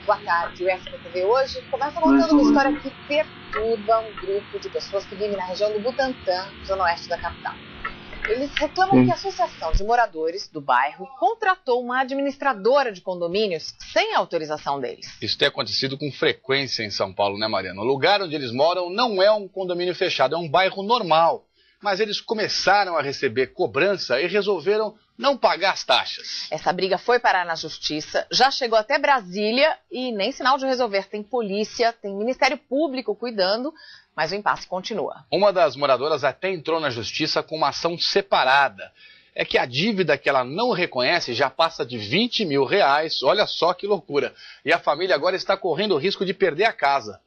Boa tarde. O SBTV hoje começa contando uma história que perturba um grupo de pessoas que vivem na região do Butantã, zona oeste da capital. Eles reclamam que a associação de moradores do bairro contratou uma administradora de condomínios sem autorização deles. Isso tem acontecido com frequência em São Paulo, né, Mariana? O lugar onde eles moram não é um condomínio fechado, é um bairro normal. Mas eles começaram a receber cobrança e resolveram não pagar as taxas. Essa briga foi parar na justiça, já chegou até Brasília e nem sinal de resolver. Tem polícia, tem Ministério Público cuidando, mas o impasse continua. Uma das moradoras até entrou na justiça com uma ação separada. É que a dívida que ela não reconhece já passa de R$20 mil. Olha só que loucura. E a família agora está correndo o risco de perder a casa.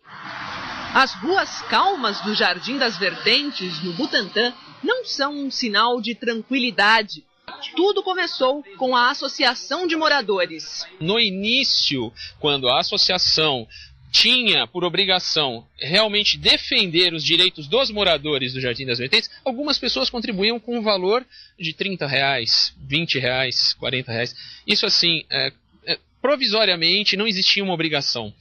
As ruas calmas do Jardim das Vertentes, no Butantã, não são um sinal de tranquilidade. Tudo começou com a Associação de Moradores. No início, quando a associação tinha por obrigação realmente defender os direitos dos moradores do Jardim das Vertentes, algumas pessoas contribuíam com um valor de R$30, R$20, R$40. Isso assim, provisoriamente não existia uma obrigação.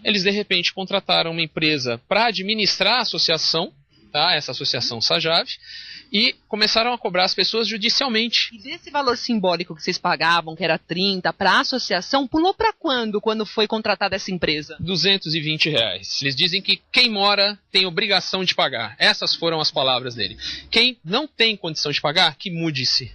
Eles de repente contrataram uma empresa para administrar a associação, tá? Essa associação Sajave, e começaram a cobrar as pessoas judicialmente. E desse valor simbólico que vocês pagavam, que era 30, para a associação, pulou para quando foi contratada essa empresa? R$220. Eles dizem que quem mora tem obrigação de pagar. Essas foram as palavras dele. Quem não tem condição de pagar, que mude-se.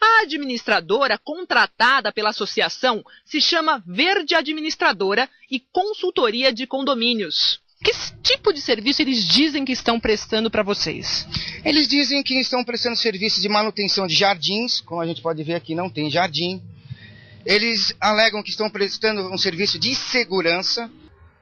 A administradora contratada pela associação se chama Verde Administradora e Consultoria de Condomínios. Que tipo de serviço eles dizem que estão prestando para vocês? Eles dizem que estão prestando serviço de manutenção de jardins, como a gente pode ver aqui não tem jardim. Eles alegam que estão prestando um serviço de segurança.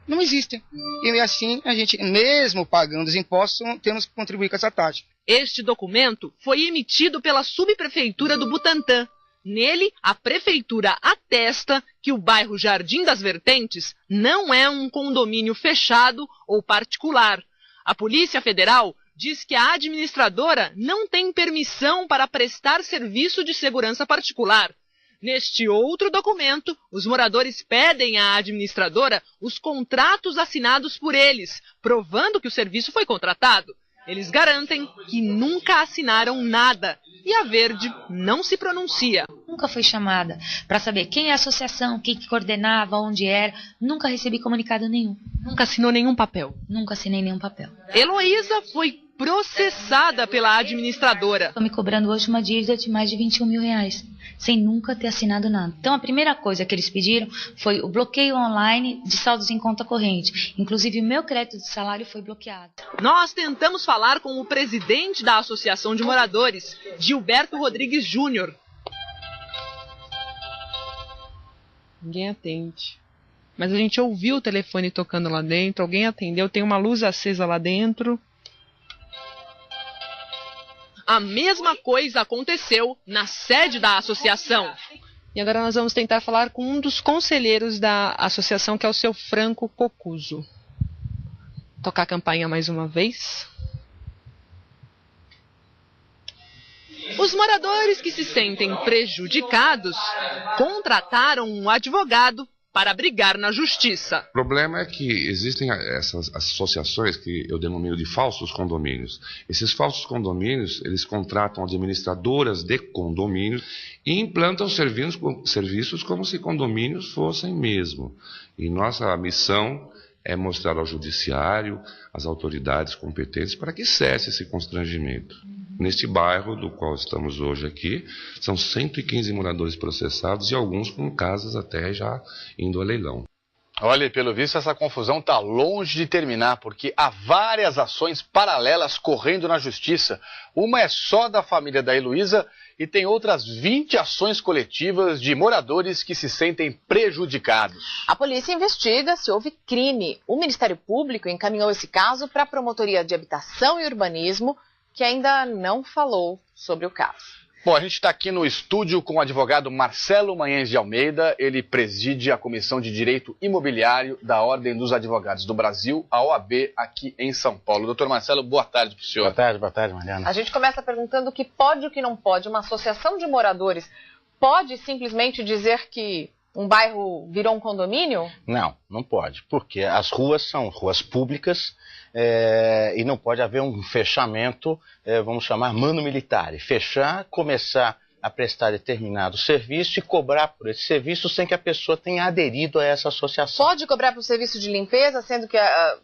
Não existem. E assim, a gente, mesmo pagando os impostos, temos que contribuir com essa taxa. Este documento foi emitido pela subprefeitura do Butantã. Nele, a prefeitura atesta que o bairro Jardim das Vertentes não é um condomínio fechado ou particular. A Polícia Federal diz que a administradora não tem permissão para prestar serviço de segurança particular. Neste outro documento, os moradores pedem à administradora os contratos assinados por eles, provando que o serviço foi contratado. Eles garantem que nunca assinaram nada e a Verde não se pronuncia. Nunca fui chamada para saber quem é a associação, quem que coordenava, onde era. Nunca recebi comunicado nenhum. Nunca assinou nenhum papel? Nunca assinei nenhum papel. Heloísa foi processada pela administradora. Estou me cobrando hoje uma dívida de mais de R$21 mil, sem nunca ter assinado nada. Então a primeira coisa que eles pediram foi o bloqueio online de saldos em conta corrente. Inclusive o meu crédito de salário foi bloqueado. Nós tentamos falar com o presidente da Associação de Moradores, Gilberto Rodrigues Júnior. Ninguém atende. Mas a gente ouviu o telefone tocando lá dentro, alguém atendeu, tem uma luz acesa lá dentro. A mesma coisa aconteceu na sede da associação. E agora nós vamos tentar falar com um dos conselheiros da associação, que é o seu Franco Cocuso. Tocar a campainha mais uma vez. Os moradores que se sentem prejudicados contrataram um advogado para brigar na justiça. O problema é que existem essas associações que eu denomino de falsos condomínios. Esses falsos condomínios, eles contratam administradoras de condomínios e implantam serviços como se condomínios fossem mesmo. E nossa missão é mostrar ao judiciário, às autoridades competentes, para que cesse esse constrangimento. Neste bairro do qual estamos hoje aqui, são 115 moradores processados e alguns com casas até já indo a leilão. Olha, pelo visto essa confusão está longe de terminar, porque há várias ações paralelas correndo na justiça. Uma é só da família da Heloísa e tem outras 20 ações coletivas de moradores que se sentem prejudicados. A polícia investiga se houve crime. O Ministério Público encaminhou esse caso para a Promotoria de Habitação e Urbanismo, que ainda não falou sobre o caso. Bom, a gente está aqui no estúdio com o advogado Marcelo Manhães de Almeida. Ele preside a Comissão de Direito Imobiliário da Ordem dos Advogados do Brasil, a OAB, aqui em São Paulo. Doutor Marcelo, boa tarde para o senhor. Boa tarde, Mariana. A gente começa perguntando o que pode e o que não pode. Uma associação de moradores pode simplesmente dizer que Um bairro virou um condomínio? Não, não pode, porque as ruas são ruas públicas e não pode haver um fechamento, vamos chamar mano militare, fechar, começar a prestar determinado serviço e cobrar por esse serviço sem que a pessoa tenha aderido a essa associação. Pode cobrar por serviço de limpeza, sendo que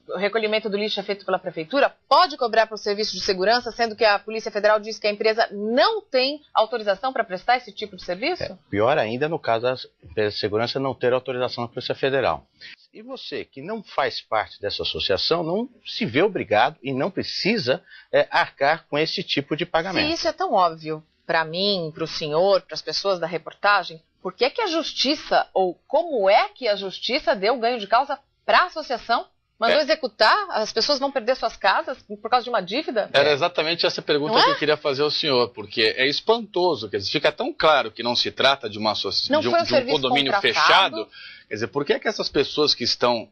o recolhimento do lixo é feito pela prefeitura? Pode cobrar por serviço de segurança, sendo que a Polícia Federal diz que a empresa não tem autorização para prestar esse tipo de serviço? Pior ainda no caso da empresa de segurança não ter autorização da Polícia Federal. E você que não faz parte dessa associação não se vê obrigado e não precisa arcar com esse tipo de pagamento. Se isso é tão óbvio para mim, para o senhor, para as pessoas da reportagem, por que que a justiça, ou como é que a justiça deu ganho de causa para a associação? Mandou executar? As pessoas vão perder suas casas por causa de uma dívida? Era exatamente essa pergunta que eu queria fazer ao senhor, porque é espantoso, quer dizer, fica tão claro que não se trata de uma associação, de um condomínio fechado. Quer dizer, por que que essas pessoas que estão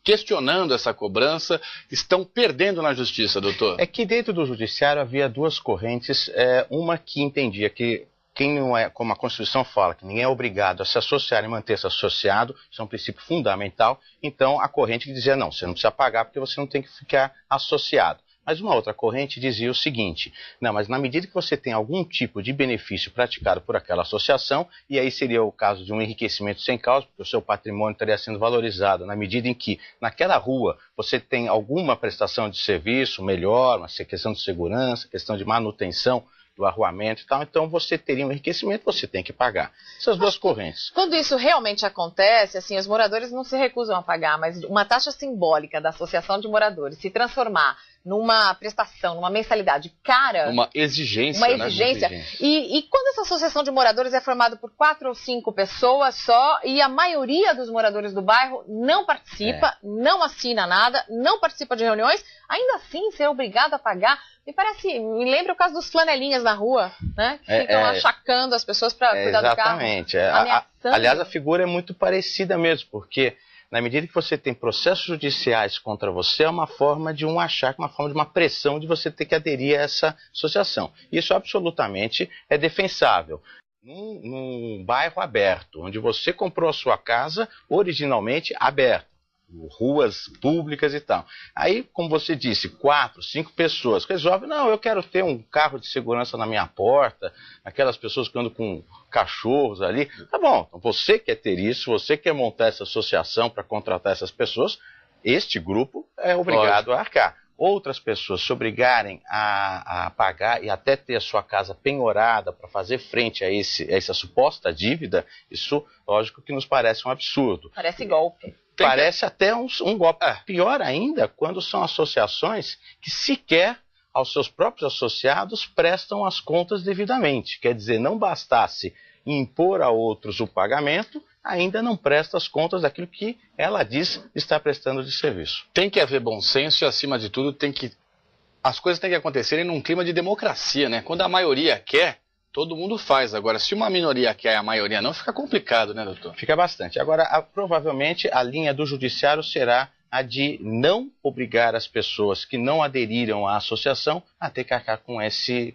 questionando essa cobrança estão perdendo na justiça, doutor? É que dentro do judiciário havia duas correntes, uma que entendia que quem não é, como a Constituição fala, que ninguém é obrigado a se associar e manter-se associado, isso é um princípio fundamental, então a corrente que dizia, não, você não precisa pagar porque você não tem que ficar associado. Mas uma outra corrente dizia o seguinte, não, mas na medida que você tem algum tipo de benefício praticado por aquela associação, e aí seria o caso de um enriquecimento sem causa, porque o seu patrimônio estaria sendo valorizado, na medida em que naquela rua você tem alguma prestação de serviço melhor, uma questão de segurança, questão de manutenção do arruamento e tal, então você teria um enriquecimento, você tem que pagar. Essas duas correntes. Quando isso realmente acontece, assim, os moradores não se recusam a pagar, mas uma taxa simbólica da associação de moradores se transformar numa prestação, numa mensalidade cara... Uma exigência, né? E quando essa associação de moradores é formada por 4 ou 5 pessoas só, e a maioria dos moradores do bairro não participa, não assina nada, não participa de reuniões, ainda assim ser obrigado a pagar, me lembra o caso dos flanelinhas na rua, né? Que ficam achacando as pessoas para cuidar do carro. Exatamente. Aliás, a figura é muito parecida mesmo, porque... Na medida que você tem processos judiciais contra você, é uma forma de um achaque, uma forma de uma pressão de você ter que aderir a essa associação. Isso absolutamente é defensável. Num bairro aberto, onde você comprou a sua casa originalmente aberta, ruas públicas e tal. Aí, como você disse, 4, 5 pessoas resolvem, não, eu quero ter um carro de segurança na minha porta, aquelas pessoas que andam com cachorros ali. Tá bom, então você quer ter isso, você quer montar essa associação para contratar essas pessoas, este grupo é obrigado a arcar. Outras pessoas se obrigarem a pagar e até ter a sua casa penhorada para fazer frente a essa suposta dívida, isso, lógico, que nos parece um absurdo. Parece golpe. Parece até um golpe. Pior ainda, quando são associações que sequer aos seus próprios associados prestam as contas devidamente. Quer dizer, não bastasse impor a outros o pagamento, ainda não presta as contas daquilo que ela diz estar prestando de serviço. Tem que haver bom senso e, acima de tudo, as coisas têm que acontecerem num clima de democracia, né? Quando a maioria quer, todo mundo faz. Agora, se uma minoria quer e a maioria não, fica complicado, né, doutor? Fica bastante. Agora, provavelmente, a linha do judiciário será a de não obrigar as pessoas que não aderiram à associação a ter que arcar com esse